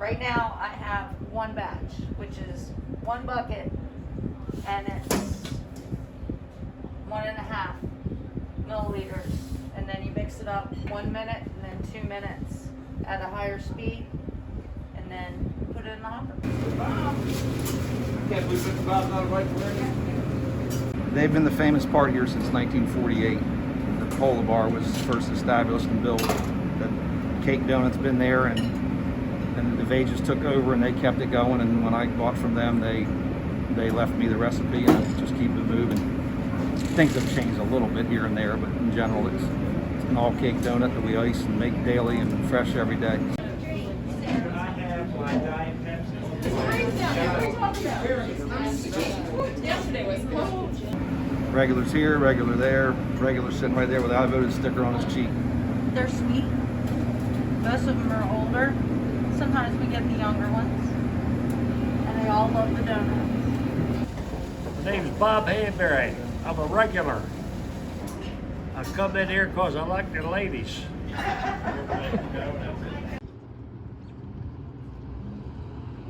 Right now, I have one batch, which is 1 bucket, and it's 1.5 milliliters. And then you mix it up 1 minute and then 2 minutes at a higher speed, and then put it in the hopper. They've been the famous part here since 1948. The Cola Bar was first established and built. The cake donut's been there, and the Vages took over and they kept it going. And when I bought from them, they left me the recipe and just keep it moving. Things have changed a little bit here and there, but in general, it's an all cake donut that we ice and make daily and fresh every day. Regulars here, regular there, regular sitting right there with the I voted sticker on his cheek. They're sweet. Most of them are older. Sometimes we get the younger ones. And they all love the donuts. My name's Bob Hanbury. I'm a regular. I come in here because I like the ladies.